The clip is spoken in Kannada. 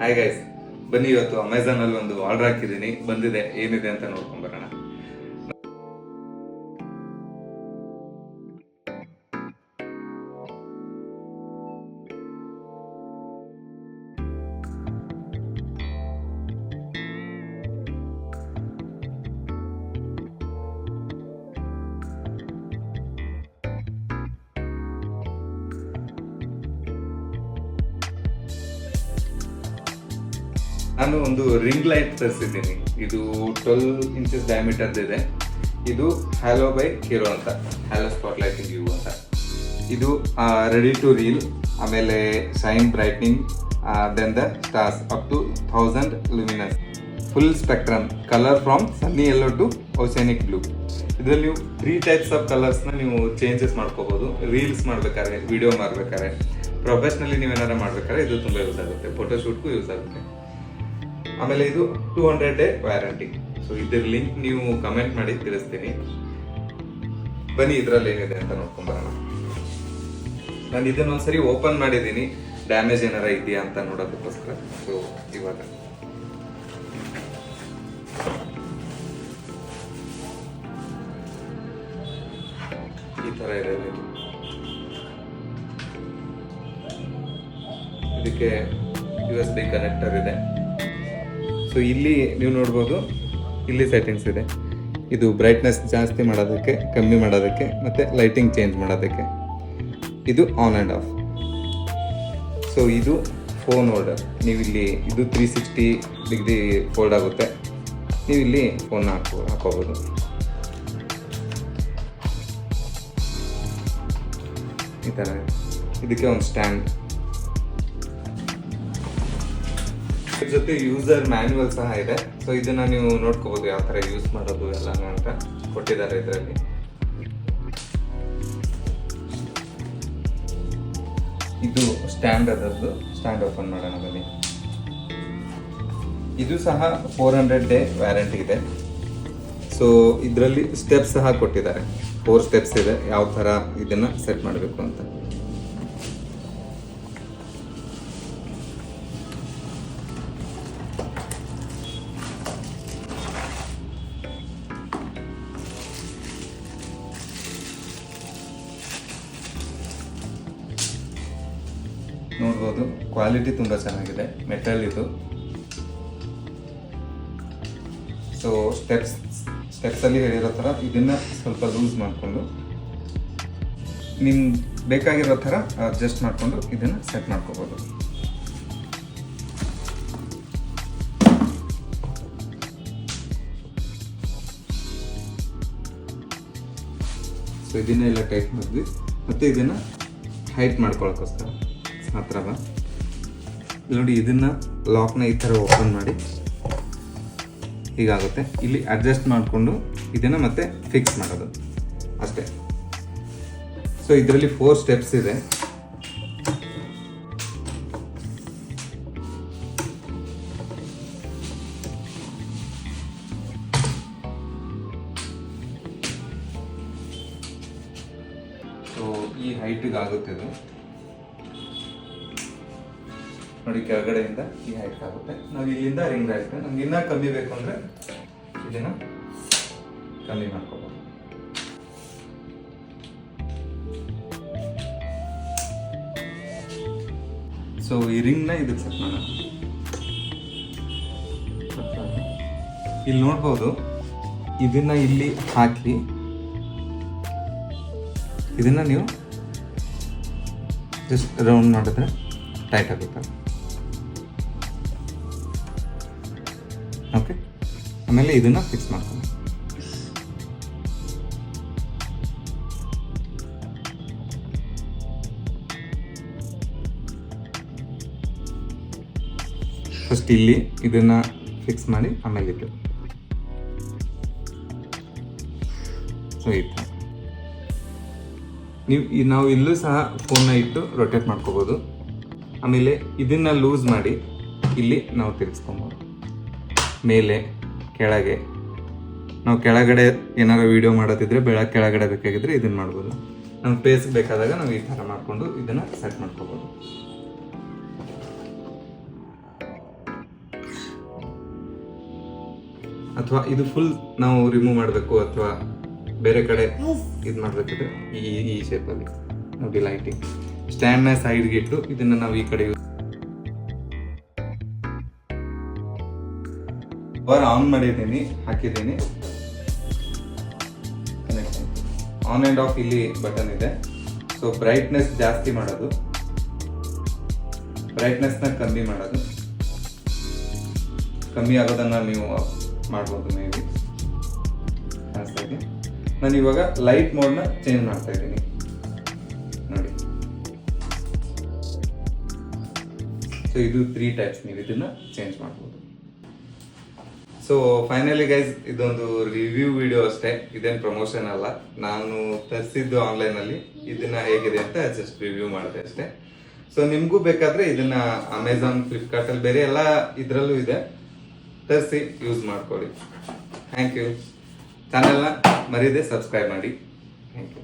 ಹಾಯ್ ಗೈಸ್, ಬನ್ನಿ ಇವತ್ತು ಅಮೆಝಾನ್ ಅಲ್ಲಿ ಒಂದು ಆರ್ಡರ್ ಹಾಕಿದ್ದೀನಿ. ಬಂದಿದೆ, ಏನಿದೆ ಅಂತ ನೋಡ್ಕೊಂಡ್ ಬರೋಣ. ನಾನು ಒಂದು ರಿಂಗ್ ಲೈಟ್ ತರಿಸಿದ್ದೀನಿ. ಇದು 12 ಇಂಚಸ್ ಡಯಾಮೀಟರ್ ಇದೆ. ಇದು ಹ್ಯಾಲೋ ಬೈ ಹೀರೋ ಅಂತ, ಹ್ಯಾಲೋ ಸ್ಪಾಟ್ ಲೈಟಿಂಗ್ ಯು ಅಂತ. ಇದು ರೆಡಿ ಟು ರೀಲ್, ಆಮೇಲೆ shine brightening, then the stars up to 1000 luminous, full spectrum, colour from sunny yellow to oceanic blue. ಇದರಲ್ಲಿ ನೀವು 3 ಟೈಪ್ಸ್ ಆಫ್ ಕಲರ್ಸ್ನ ನೀವು ಚೇಂಜಸ್ ಮಾಡ್ಕೋಬಹುದು. ರೀಲ್ಸ್ ಮಾಡ್ಬೇಕಾದ್ರೆ, ವಿಡಿಯೋ ಮಾಡ್ಬೇಕಾದ್ರೆ, ಪ್ರೊಫೆಷ್ನಲಿ ನೀವೇನಾರ ಮಾಡ್ಬೇಕಾದ್ರೆ ಇದು ತುಂಬ ಯೂಸ್ ಆಗುತ್ತೆ. ಫೋಟೋಶೂಟ್ಗೂ ಯೂಸ್ ಆಗುತ್ತೆ. ಆಮೇಲೆ ಇದು 200 ಡೇ ವ್ಯಾರಂಟಿ. ಸೊ ಇದ್ರ ಲಿಂಕ್ ನೀವು ಕಮೆಂಟ್ ಮಾಡಿ ತಿಳಿಸ್ತೀನಿ. ಬನ್ನಿ ಇದರಲ್ಲಿ ಏನಿದೆ ಅಂತ ನೋಡ್ಕೊಂಬರೋಣ. ನಾನು ಇದನ್ನ ಒಂದ್ಸರಿ ಓಪನ್ ಮಾಡಿದ್ದೀನಿ, ಡ್ಯಾಮೇಜ್ ಏನಾರ ಇದೆಯಾ ಅಂತ ನೋಡೋದಕ್ಕೋಸ್ಕರ. ಸೊ ಇವಾಗ ಈ ತರ ಇದೆ. ಇದಕ್ಕೆ USB ಕನೆಕ್ಟರ್ ಇದೆ. ಸೊ ಇಲ್ಲಿ ನೀವು ನೋಡ್ಬೋದು, ಇಲ್ಲಿ ಸೆಟ್ಟಿಂಗ್ಸ್ ಇದೆ. ಇದು ಬ್ರೈಟ್ನೆಸ್ ಜಾಸ್ತಿ ಮಾಡೋದಕ್ಕೆ, ಕಮ್ಮಿ ಮಾಡೋದಕ್ಕೆ, ಮತ್ತು ಲೈಟಿಂಗ್ ಚೇಂಜ್ ಮಾಡೋದಕ್ಕೆ. ಇದು ಆನ್ ಆ್ಯಂಡ್ ಆಫ್. ಸೊ ಇದು ಫೋನ್ ಹೋಲ್ಡರ್. ನೀವು ಇಲ್ಲಿ ಇದು 360 ಡಿಗ್ರಿ ಫೋಲ್ಡ್ ಆಗುತ್ತೆ. ನೀವು ಇಲ್ಲಿ ಫೋನ್ ಹಾಕೋಬೋದು. ಈ ಥರ ಇದಕ್ಕೆ ಒಂದು ಸ್ಟ್ಯಾಂಡ್. ಇದ್ರ ಜೊತೆ ಯೂಸರ್ ಮ್ಯಾನ್ಯುವಲ್ ಸಹ ಇದೆ. ಸೊ ಇದನ್ನ ನೀವು ನೋಡ್ಕೋಬಹುದು, ಯಾವ ತರ ಯೂಸ್ ಮಾಡೋದು ಎಲ್ಲ ಅಂತ ಕೊಟ್ಟಿದ್ದಾರೆ ಇದರಲ್ಲಿ. ಇದು ಸ್ಟ್ಯಾಂಡ್, ಅದರದ್ದು ಸ್ಟ್ಯಾಂಡ್ ಓಪನ್ ಮಾಡೋಣ ಬನ್ನಿ. ಇದು ಸಹ 400 ಡೇ ವ್ಯಾರಂಟಿ ಇದೆ. ಸೊ ಇದರಲ್ಲಿ ಸ್ಟೆಪ್ಸ್ ಸಹ ಕೊಟ್ಟಿದ್ದಾರೆ. 4 ಸ್ಟೆಪ್ಸ್ ಇದೆ, ಯಾವ ತರ ಇದನ್ನ ಸೆಟ್ ಮಾಡಬೇಕು ಅಂತ. ನೋಡ್ಬೋದು, ಕ್ವಾಲಿಟಿ ತುಂಬ ಚೆನ್ನಾಗಿದೆ, ಮೆಟಲ್ ಇದು. ಸೊ ಸ್ಟೆಪ್ಸಲ್ಲಿ ಹೇಳಿರೋ ಥರ ಇದನ್ನ ಸ್ವಲ್ಪ ಲೂಸ್ ಮಾಡಿಕೊಂಡು ನಿಮ್ಗೆ ಬೇಕಾಗಿರೋ ಥರ ಅಡ್ಜಸ್ಟ್ ಮಾಡಿಕೊಂಡು ಇದನ್ನು ಸೆಟ್ ಮಾಡ್ಕೋಬೋದು. ಸೊ ಇದನ್ನೆಲ್ಲ ಟೈಟ್ ಮಾಡಿದ್ವಿ. ಮತ್ತು ಇದನ್ನು ಹೈಟ್ ಮಾಡ್ಕೊಳ್ಳೋಕ್ಕೋಸ್ಕರ ಹತ್ರ ನೋಡಿ, ಇದನ್ನ ಲಾಕ್ನ ಈ ಥರ ಓಪನ್ ಮಾಡಿ ಹೀಗಾಗುತ್ತೆ. ಇಲ್ಲಿ ಅಡ್ಜಸ್ಟ್ ಮಾಡಿಕೊಂಡು ಇದನ್ನು ಮತ್ತೆ ಫಿಕ್ಸ್ ಮಾಡೋದು ಅಷ್ಟೇ. ಸೊ ಇದರಲ್ಲಿ 4 ಸ್ಟೆಪ್ಸ್ ಇದೆ. ಸೊ ಈ ಹೈಟಿಗೆ ಆಗುತ್ತೆ ಇದು ನೋಡಿ, ಕೆಳಗಡೆಯಿಂದ ಈ ಹೈಟ್ ಆಗುತ್ತೆ. ನಾವು ಇಲ್ಲಿಂದ ರಿಂಗ್ ಆಗುತ್ತೆ. ನಮ್ಗೆ ಇನ್ನೂ ಕಮ್ಮಿ ಬೇಕು ಅಂದರೆ ಇದನ್ನು ಕಮ್ಮಿ ಮಾಡ್ಕೋಬೋದು. ಸೊ ಈ ರಿಂಗ್ನ ಇದಕ್ಕೆ ಸೆಟ್ ಮಾಡೋಣ. ಇಲ್ಲಿ ನೋಡ್ಬೋದು, ಇದನ್ನ ಇಲ್ಲಿ ಹಾಕಿ ಇದನ್ನ ನೀವು ಜಸ್ಟ್ ರೌಂಡ್ ಮಾಡಿದ್ರೆ ಟೈಟ್ ಆಗುತ್ತೆ. ಓಕೆ, ಆಮೇಲೆ ಇದನ್ನ ಫಿಕ್ಸ್ ಮಾಡ್ಕೊಂಡು ಫಸ್ಟ್ ಇಲ್ಲಿ ಇದನ್ನ ಫಿಕ್ಸ್ ಮಾಡಿ ಆಮೇಲೆ ಇದು. ಸೊ ಈ ಥರ ನಾವು ಇಲ್ಲೂ ಸಹ ಫೋನ್ನ ಇಟ್ಟು ರೊಟೇಟ್ ಮಾಡ್ಕೋಬೋದು. ಆಮೇಲೆ ಇದನ್ನ ಲೂಸ್ ಮಾಡಿ ಇಲ್ಲಿ ನಾವು ತಿರ್ಗಿಸ್ಕೊಬೋದು. ಮೇಲೆ ಕೆಳಗೆ ನಾವು ಕೆಳಗಡೆ ಏನಾದ್ರು ವಿಡಿಯೋ ಮಾಡೋದಿದ್ರೆ ಕೆಳಗಡೆ ಬೇಕಾಗಿದ್ರೆ ಇದನ್ನ ಮಾಡ್ಬೋದು. ನಮ್ಮ ಫೇಸ್ ಬೇಕಾದಾಗ ನಾವು ಈ ಥರ ಮಾಡಿಕೊಂಡು ಇದನ್ನು ಸೆಟ್ ಮಾಡ್ಕೋಬೋದು. ಅಥವಾ ಇದು ಫುಲ್ ನಾವು ರಿಮೂವ್ ಮಾಡಬೇಕು ಅಥವಾ ಬೇರೆ ಕಡೆ ಇದು ಮಾಡಬೇಕಿದ್ರೆ ಈ ಶೇಪಲ್ಲಿ ನೋಡಿ ಲೈಟಿಂಗ್ ಸ್ಟ್ಯಾಂಡ್ನ ಸೈಡ್ಗೆ ಇಟ್ಟು ಇದನ್ನು ನಾವು ಈ ಕಡೆ ಪವರ್ ಆನ್ ಮಾಡಿದ್ದೀನಿ, ಹಾಕಿದ್ದೀನಿ, ಆನ್ ಆ್ಯಂಡ್ ಆಫ್ ಇಲ್ಲಿ ಬಟನ್ ಇದೆ. ಸೊ ಬ್ರೈಟ್ನೆಸ್ ಜಾಸ್ತಿ ಮಾಡೋದು, ಬ್ರೈಟ್ನೆಸ್ನ ಕಮ್ಮಿ ಮಾಡೋದು, ಕಮ್ಮಿ ಆಗೋದನ್ನು ನೀವು ಮಾಡ್ಬೋದು ಮೇ ಬಿ ಕಾಣಿಸ್ತಾ ಇದೆ. ನಾನು ಇವಾಗ ಲೈಟ್ ಮೋಡ್ನ ಚೇಂಜ್ ಮಾಡ್ತಾ ಇದ್ದೀನಿ ನೋಡಿ. ಸೊ ಇದು 3 ಟೈಪ್ಸ್, ನೀವು ಇದನ್ನ ಚೇಂಜ್ ಮಾಡ್ಬೋದು. ಸೊ ಫೈನಲಿ ಗೈಸ್, ಇದೊಂದು ರಿವ್ಯೂ ವಿಡಿಯೋ ಅಷ್ಟೇ, ಇದೇನು ಪ್ರಮೋಷನ್ ಅಲ್ಲ. ನಾನು ತರಿಸಿದ್ದು ಆನ್ಲೈನಲ್ಲಿ, ಇದನ್ನ ಹೇಗಿದೆ ಅಂತ ಜಸ್ಟ್ ರಿವ್ಯೂ ಮಾಡಿದೆ ಅಷ್ಟೇ. ಸೊ ನಿಮಗೂ ಬೇಕಾದರೆ ಇದನ್ನ ಅಮೆಝಾನ್, ಫ್ಲಿಪ್ಕಾರ್ಟಲ್ಲಿ ಬೇರೆ ಎಲ್ಲ ಇದರಲ್ಲೂ ಇದೆ, ತರಿಸಿ ಯೂಸ್ ಮಾಡ್ಕೊಳ್ಳಿ. Thank you. ಚಾನೆಲ್ನ ಮರೀದೆ ಸಬ್ಸ್ಕ್ರೈಬ್ ಮಾಡಿ. Thank you.